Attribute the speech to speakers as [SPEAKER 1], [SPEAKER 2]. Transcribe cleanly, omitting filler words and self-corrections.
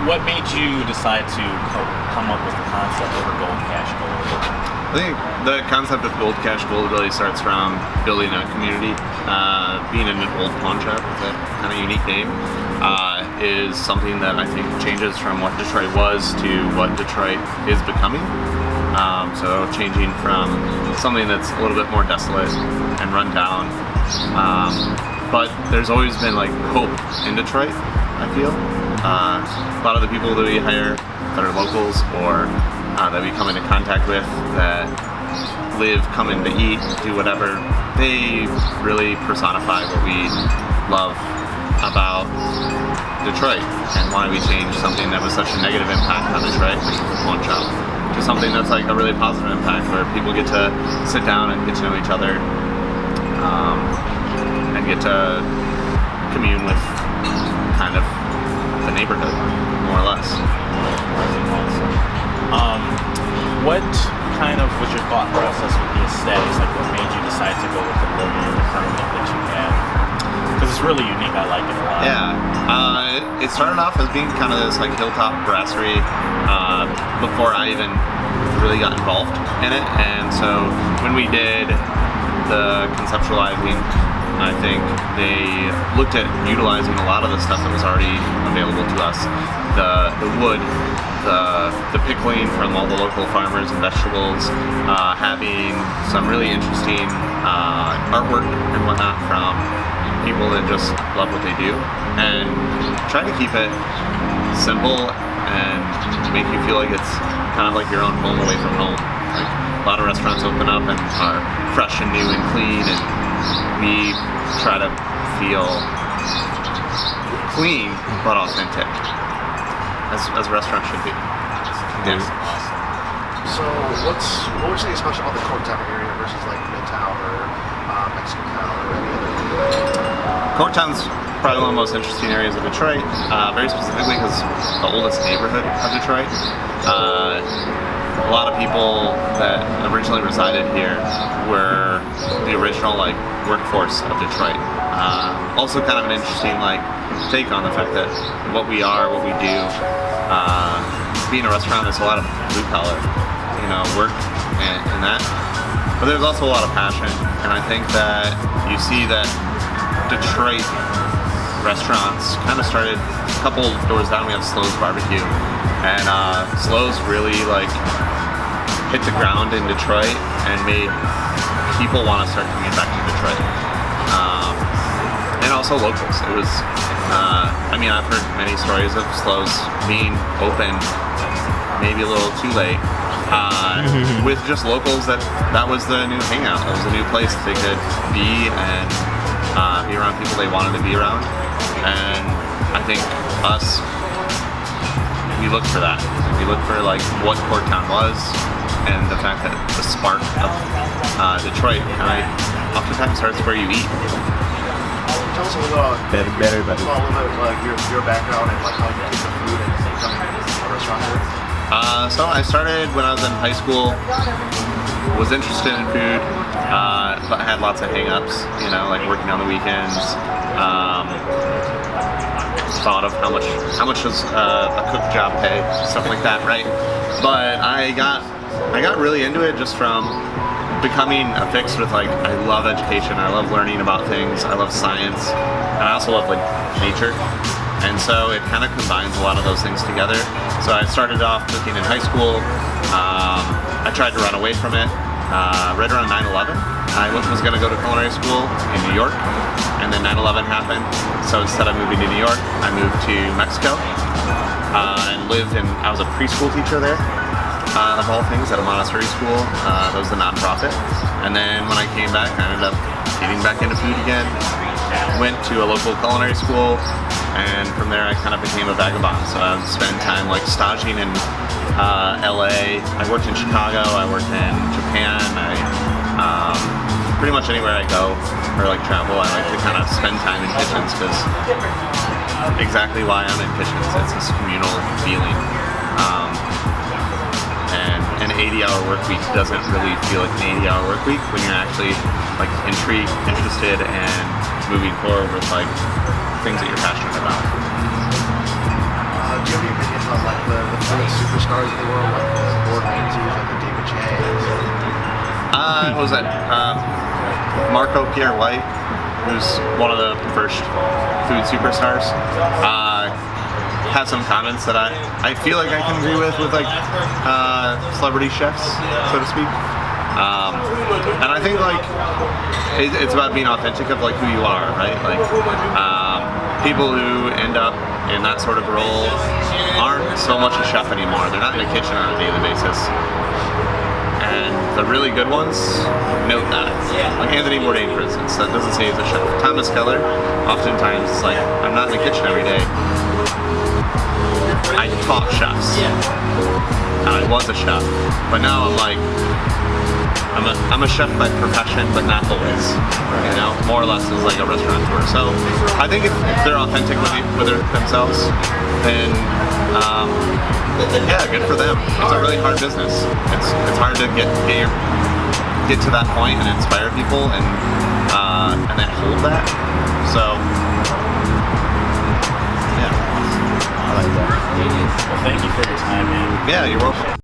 [SPEAKER 1] what made you decide to come up with the concept of Gold Cash Gold?
[SPEAKER 2] I think the concept of Gold Cash Gold really starts from building a community. Being in an old pawn shop with a kind of unique name is something that I think changes from what Detroit was to what Detroit is becoming. So changing from something that's a little bit more desolate and run down. But there's always been like hope in Detroit, I feel. A lot of the people that we hire that are locals or that we come into contact with that live, come in to eat, do whatever, they really personify what we love about Detroit and why we changed something that was such a negative impact on Detroit, which was a pawn shop, to something that's like a really positive impact where people get to sit down and get to know each other and get to commune with kind of the neighborhood, more or less.
[SPEAKER 1] What kind of was your thought process with the aesthetics? Like, what made you decide to go with the logo and the current look that you have? Because it's really unique. I like it a lot.
[SPEAKER 2] Yeah, it started off as being kind of this like hilltop brasserie before I even really got involved in it. And so when we did the conceptualizing, I think they looked at utilizing a lot of the stuff that was already available to us. The wood, the pickling from all the local farmers and vegetables, having some really interesting artwork and whatnot from people that just love what they do, and try to keep it simple and make you feel like it's kind of like your own home away from home. Like a lot of restaurants open up and are fresh and new and clean, and we try to feel clean but authentic, as a restaurant should be.
[SPEAKER 1] That's awesome.
[SPEAKER 3] So what would you say is special about the Corktown area versus like Midtown or Mexican Town or any other?
[SPEAKER 2] Corktown's probably one of the most interesting areas of Detroit, very specifically because it's the oldest neighborhood of Detroit. A lot of people that originally resided here were the original like workforce of Detroit. Also kind of an interesting like take on the fact that what we are, what we do, being a restaurant, there's a lot of blue collar, work and that. But there's also a lot of passion, and I think that you see that Detroit restaurants kind of started a couple doors down. We have Slo's Barbecue, and Slo's really like hit the ground in Detroit and made people want to start coming back to Detroit, and also locals. It was, I've heard many stories of Slo's being open maybe a little too late, with just locals that was the new hangout. It was a new place they could be and be around people they wanted to be around. And I think we look for that. We look for like what Corktown was and the fact that the spark of Detroit oftentimes starts where you eat.
[SPEAKER 3] Tell us a little bit about your background and like how you get the food and becoming a restaurant here.
[SPEAKER 2] So I started when I was in high school, was interested in food, but had lots of hang-ups, like working on the weekends. Thought of how much does a cook job pay, stuff like that, right? But I got really into it just from becoming affixed with like, I love education, I love learning about things, I love science, and I also love like nature. And so it kind of combines a lot of those things together. So I started off cooking in high school. I tried to run away from it right around 9/11. I was going to go to culinary school in New York, and then 9/11 happened. So instead of moving to New York, I moved to Mexico and I was a preschool teacher there, of all things, at a Montessori school. That was the nonprofit. And then when I came back, I ended up getting back into food again. Went to a local culinary school, and from there I kind of became a vagabond. So I would spend time like staging in LA. I worked in Chicago, I worked in Japan. Pretty much anywhere I go or like travel, I like to kind of spend time in kitchens, because exactly why I'm in kitchens, it's this communal feeling. And an 80-hour work week doesn't really feel like an 80-hour work week when you're actually like intrigued, interested, and moving forward with like things that you're passionate about.
[SPEAKER 3] Do you have any opinions superstars in the world, like the Gordon Ramsays, like the David Changs?
[SPEAKER 2] What was that? Marco Pierre White, who's one of the first food superstars, has some comments that I feel like I can agree with like celebrity chefs, so to speak. And I think like it's about being authentic of like who you are, right? Like people who end up in that sort of role aren't so much a chef anymore. They're not in the kitchen on a daily basis. And the really good ones note that. Like Anthony Bourdain, for instance, that doesn't say he's a chef. Thomas Keller, oftentimes it's like, I'm not in the kitchen every day. I taught chefs. And I was a chef. But now I'm like, I'm a chef by profession, but not always. You know, more or less as like a restaurateur. So I think if they're authentic with themselves, then yeah, good for them. It's a really hard business. It's hard to get to that point and inspire people and then hold that. So yeah, I like that.
[SPEAKER 1] Well, thank you for your time, man.
[SPEAKER 2] Yeah, you're welcome.